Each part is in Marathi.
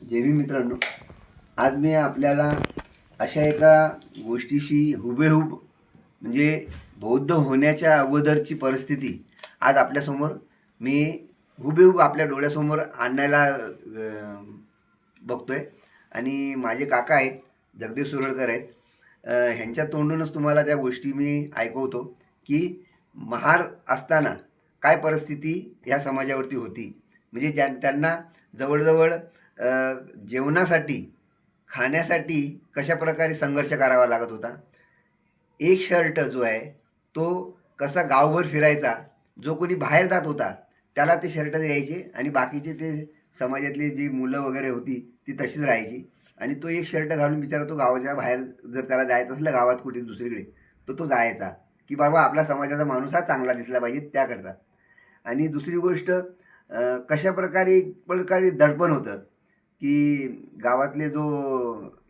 जय भीम मित्रांनो, आज मी आपल्याला अशा एका गोष्टीशी हुबेहूब म्हणजे बौद्ध होण्याच्या अगोदरची परिस्थिती आज आपल्यासमोर मी हुबेहूब आपल्या डोळ्यासमोर आणायला बघतोय. आणि माझे काका आहेत, जगदीश सुरळकर आहेत. ह्यांच्या तोंडूनच तुम्हाला त्या गोष्टी मी ऐकवतो की महार असताना काय परिस्थिती ह्या समाजावरती होती. म्हणजे त्यांना जवळजवळ जेवणासाठी, खाण्यासाठी कशा प्रकारे संघर्ष करावा लागत होता. एक शर्ट जो आहे तो कसा गावभर फिरायचा, जो कोणी बाहेर जात होता त्याला ते शर्ट द्यायचे आणि बाकीचे ते समाजातली जी मुलं वगैरे होती ती तशीच राहायची. आणि तो एक शर्ट घालून बिचारा तो गावाच्या बाहेर जर त्याला जायचं असलं गावात कुठे दुसरीकडे, तर तो जायचा की बाबा आपला समाजाचा माणूस हा चांगला दिसला पाहिजे त्याकरता. आणि दुसरी गोष्ट कशा प्रकारे दडपण होतं की गावातले जो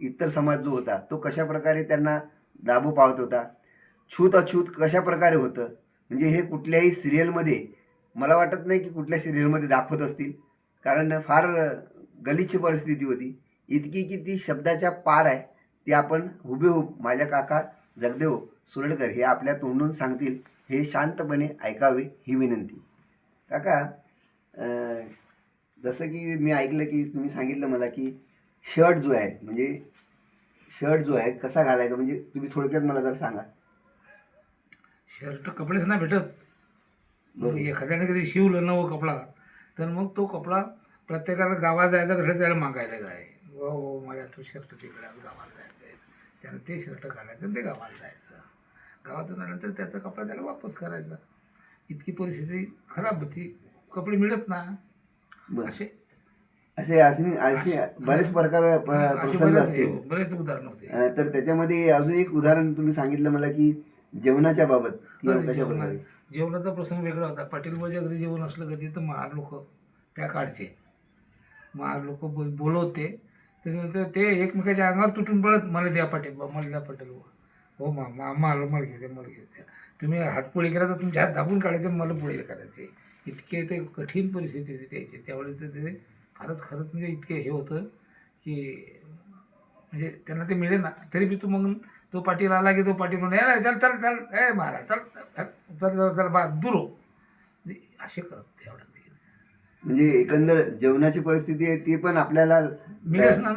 इतर समाज जो होता तो कशा प्रकारे त्यांना दाबू पावत होता. छूत अछूत कशा प्रकारे होतं, म्हणजे हे कुठल्याही सिरियलमध्ये मला वाटत नाही की कुठल्या सिरियलमध्ये दाखवत असतील, कारण फार गलिच्छ परिस्थिती होती. इतकी की ती शब्दाच्या पार आहे. ती आपण हुबेहूब माझ्या काका जगदेव सुरळकर हे आपल्या तोंडून सांगतील, हे शांतपणे ऐकावे ही विनंती. काका, जसं की मी ऐकलं की तुम्ही सांगितलं मला की शर्ट जो आहे, म्हणजे शर्ट जो आहे कसा घालायचा, म्हणजे तुम्ही थोडक्यात मला जरा सांगा. शर्ट कपडेच नाही भेटत. मग एखाद्याने कधी शिवलं नवं कपडा, तर मग तो कपडा प्रत्येकाला गावात जायचा घडत त्याला मागायला जाय, हो हो माझ्या तो शर्ट तिकडे गावाला जायचं आहे, त्यानं ते शर्ट घालायचं ते गावाला जायचं. गावातून आल्यानंतर त्याचा कपडा त्याला वापस करायचा. इतकी परिस्थिती खराब होती, कपडे मिळत ना. असे असे असे बरेच प्रसंग असतील, बरेच उदाहरण होते. तर त्याच्यामध्ये अजून एक उदाहरण तुम्ही सांगितलं मला की जेवणाच्या बाबत कशा प्रकारे. जेवणाचा प्रसंग वेगळा होता. पाटील बाबाच्या घरी जेवण असलं कधी तर महार लोक त्या काळचे महार लोक बोलवते, तर ते एकमेकाच्या अंगावर तुटून पडत, मला द्या पाटील बा, मला द्या पाटील बा, हो मला घेते मला घेते. तुम्ही हातपोळी केला तर तुमच्या हात दाबून काढायचे, मला पोळी करायचे. इतके ते कठीण परिस्थिती होती त्याची त्यावेळेस. तर ते खरंच म्हणजे इतके हे होतं की म्हणजे त्यांना ते मिळेल ना. तरी बी तू मग तो पाटील आला की तो पाटील म्हणून चल चल चल ए महाराज चल चल चल बा दूर हो, असे करत एवढं. म्हणजे एकंदर जेवणाची परिस्थिती आहे ती पण आपल्याला मिळेच ना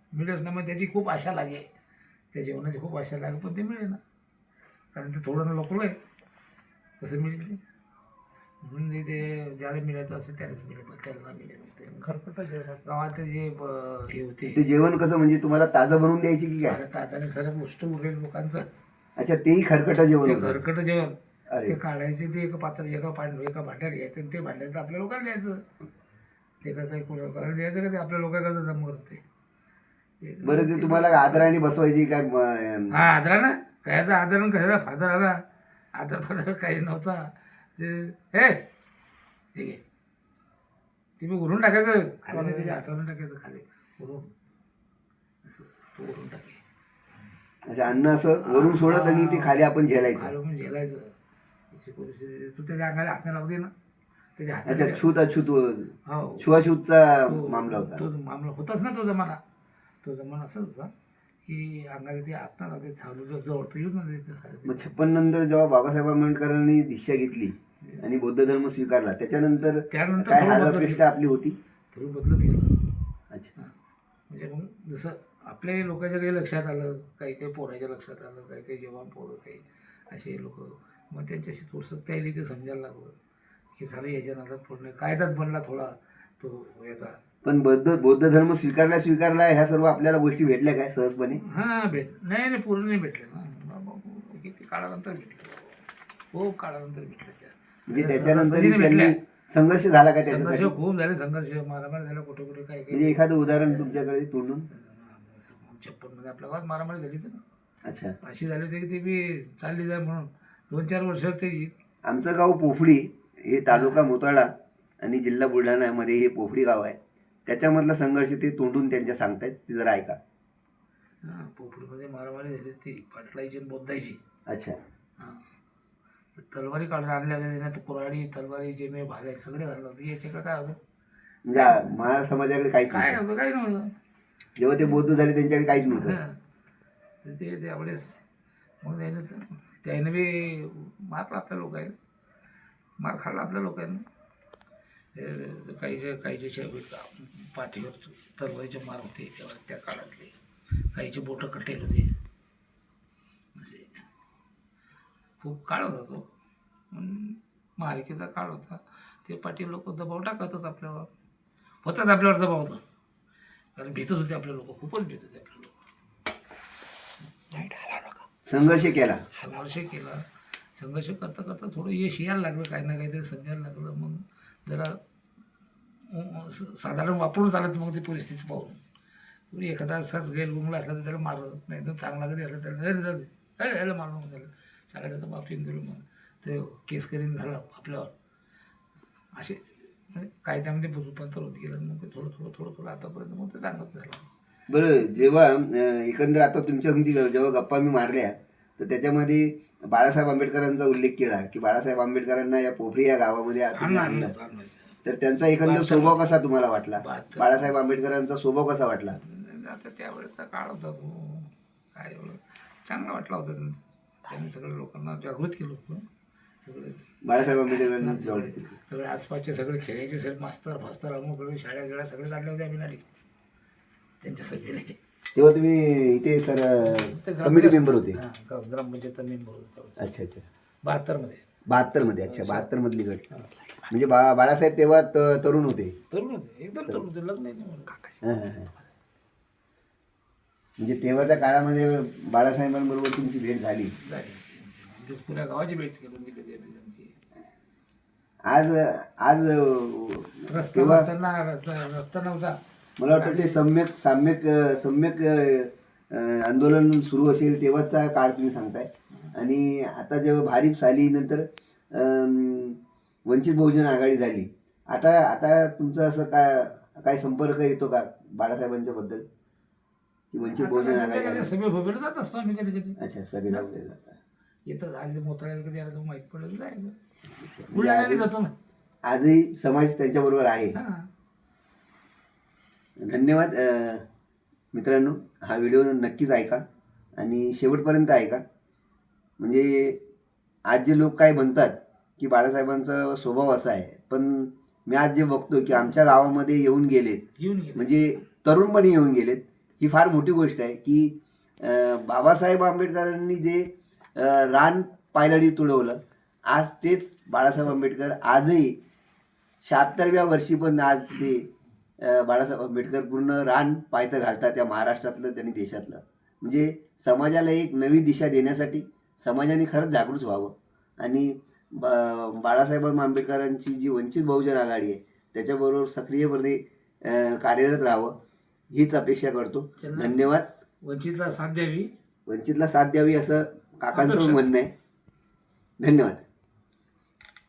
मिळेच ना. मग त्याची खूप आशा लागे, त्या जेवणाची खूप आशा लागे, पण ते मिळे ना, कारण ते थोडं लोकल आहे तसं मिळेल ते. म्हणून ते ज्याला मिळायचं असेल त्यालाच मिळेल, त्याला मिळेल. खरकट जेवण गावात जे हे होते ते जेवण कसं, म्हणजे तुम्हाला ताजं बनवून द्यायची की काय. तात्याने सर्व गोष्ट उरलेलं लोकांचं. अच्छा, तेही खरकट जेवण ते होतं. खरकट जेवण अरे, ते काढायचे, ते एका भांड्यात घ्यायचं आणि ते भांड्यात आपल्या लोकांना द्यायचं. ते का काही कोणाला द्यायचं का ते आपल्या लोकांना जमा करते. बरं, ते तुम्हाला आदराने बसवायची काय. हा आदरा ना, कशाचा आदर कशाचा फादर आला, आदर फादर काही नव्हता. ते हे ठीक आहे, तुम्ही उरून टाकायचं खाली, त्याच्या हातावरून टाकायचं खाली उरून, असं उरून टाके. अच्छा, अन्न असं वरून सोडत आणि ते खाली आपण झेलायचं. खाली झेलायचं. त्याची परिस्थिती तू त्याच्या अंगाला हात नाही लावते ना, त्याच्या अच्छा, हाताला छूत अछूत, हो छुआछूतचा मामला होता. तो मामला होताच ना. तो जमाना असंच होता की अंगाला ते हात नाही लावते, छावलं जवळ तर येऊन ना. मग 56 नंतर जेव्हा बाबासाहेब आंबेडकरांनी दीक्षा घेतली आणि बौद्ध धर्म स्वीकारला, त्याच्यानंतर काय हालअपेष्टा आपली होती. थोडं बदलत गेलं. अच्छा, म्हणजे मग जसं आपल्या लोकांच्या काही लक्षात आलं, काही पोराच्या लक्षात आलं, काही जवान पोरं, काही असे लोक, मग त्यांच्याशी थोडंसं त्याला ते समजायला लागलं की झालं याच्या नादात पडणे. कायदाच बनला थोडा तो याचा. पण बौद्ध धर्म स्वीकारला ह्या सर्व आपल्याला गोष्टी भेटल्या काय सहजपणे. हां नाही पूर्ण नाही भेटले ना, किती काळानंतर भेटले, खूप काळानंतर भेटले. म्हणजे त्याच्यानंतर त्यांनी संघर्ष झाला का त्याच्यासाठी. संघर्ष खूप झाले, संघर्ष मारामारी झाला कुठे काय म्हणजे एखादं उदाहरण तुमच्याकडे तोंडून. 56 मध्ये आपल्या गावात मारामारी झाली होती ना. अच्छा, अशी झाली होती की ती बी चालली जाय म्हणून 2-4 वर्ष ते. आमचं गाव पोफडी, हे तालुका मोताळा आणि जिल्हा बुलढाण्यामध्ये हे पोफडी गाव आहे. त्याच्यामधला संघर्ष ते तोंडून त्यांच्या सांगतायत, ते जरा ऐका. हां, पोफडीमध्ये मारामारी झाली ती पाटलायची आणि बोद्दायची. अच्छा, हां, तलवारी काढून आणल्या त्याने, तर कुऱ्हाडी तलवारी जे मी भाले सगळे घाललं होते. याच्याकडे काय होतं म्हणजे महार समाजाकडे काहीच काय नव्हतं. नव्हतं, काही नव्हतं. जेव्हा ते बौद्ध झाले त्यांच्याकडे काहीच नव्हतं. हं. तर ते त्यावेळेस मग त्यानं बी मारला आपल्या लोकांना, मार खाल्ला आपल्या लोकांना. काहीच्या पाठीवर तलवारीचे मार होते तेव्हा त्या काळातले, काहीचे बोटं कटेल होते. असे खूप काळ होता तो. महारिकेचा काळ होता. ते पाटील लोक दबाव टाकतच आपल्यावर, होताच आपल्यावर दबाव होता. कारण भीतच होते आपले लोक, खूपच भीत होते आपले लोक. संघर्ष केला. संघर्ष करता करता थोडं यश यायला लागलं, काही ना काहीतरी समजायला लागलं. मग जरा साधारण वापरून चालत मग ती परिस्थिती पाहून. एखादा असाच गैरगुंगला असला तर त्याला मारत नाही, तर चांगला जरी असला त्याला यायला मारून मग त्याला शाळेचं माफीन दिलं. मग ते केस करीन झालं आपल्यावर. असे कायद्यामध्ये रूपांतर होत गेलं. मग ते थोडं आतापर्यंत मग ते चांगलंच झालं. बरं, जेव्हा एकंदर आता तुमच्या जेव्हा गप्पा मी मारल्या तर त्याच्यामध्ये बाळासाहेब आंबेडकरांचा उल्लेख केला की बाळासाहेब आंबेडकरांना या पोफरी या गावामध्ये तुम्ही आणलं. तर त्यांचा एकंदर स्वभाव कसा तुम्हाला वाटला? बाळासाहेब आंबेडकरांचा स्वभाव कसा वाटला? आता त्यावेळेचा काळ होता तो, काय एवढं चांगला वाटला होता. त्यांनी सगळ्या लोकांना जागृत केलं होतं. सगळे बाळासाहेब आंबेडकरांनी जागृत केलं. सगळे आसपासचे सगळे खेळायचे सगळे मास्तर फास्तर अमुक सगळे शाळा सगळे चालले होते आम्ही नाडी त्यांच्या सगळे. तेव्हा तुम्ही इथे सर कमिटी मेंबर होते? ग्रामपंचायतचा मेंबर होतो. अच्छा. 72मध्ये. 72मध्ये. अच्छा, 72 मधली गट. म्हणजे बाळासाहेब तेव्हा तरुण होते? तरुण होते, एकदम तरुण होते. लग्न नाही हां. म्हणजे तेव्हाच्या काळामध्ये बाळासाहेबांबरोबर तुमची भेट झाली? म्हणजे पुऱ्या गावाची भेट करून दिली त्यांची. आज रस्ता नव्हता. मला वाटतं ते सम्यक आंदोलन सुरू असेल तेव्हाचा काळ तुम्ही सांगताय. आणि आता जेव्हा भारीप झाली नंतर वंचित बहुजन आघाडी झाली. आता तुमचं असं काय संपर्क येतो का बाळासाहेबांच्या बद्दल? की वंचित बहुजन आघाडी सगळे भोपेला जात असतो आम्ही कधी कधी. अच्छा, सगळे जातात. येतं आले मोताळ्याला कधी आलं तर माहीत पडेल जायचं. बुलढाण्याला जातो ना. आजही समाज त्यांच्याबरोबर आहे. हां. धन्यवाद मित्रांनो, हा व्हिडिओ नक्कीच ऐका आणि शेवटपर्यंत ऐका. म्हणजे आज जे लोक काय म्हणतात की बाळासाहेबांचा स्वभाव असा आहे, पण मी आज जे बघतो की आमच्या गावामध्ये येऊन गेलेत, म्हणजे तरुणपणी येऊन गेलेत. ही फार मोठी गोष्ट आहे की बाबासाहेब आंबेडकरांनी जे रान पायदळी तुडवलं, आज तेच बाळासाहेब आंबेडकर आजही 76व्या वर्षी पण आज ते बाळासाहेब आंबेडकर पूर्ण रान पायथं घालतात या महाराष्ट्रातलं त्यांनी देशातलं. म्हणजे समाजाला एक नवी दिशा देण्यासाठी समाजाने खरंच जागृत व्हावं आणि बाळासाहेब आंबेडकरांची जी वंचित बहुजन आघाडी आहे त्याच्याबरोबर सक्रियपणे कार्यरत राहावं हीच अपेक्षा करतो. धन्यवाद. वंचितला साथ द्यावी असं काकांचं म्हणणं आहे. धन्यवाद.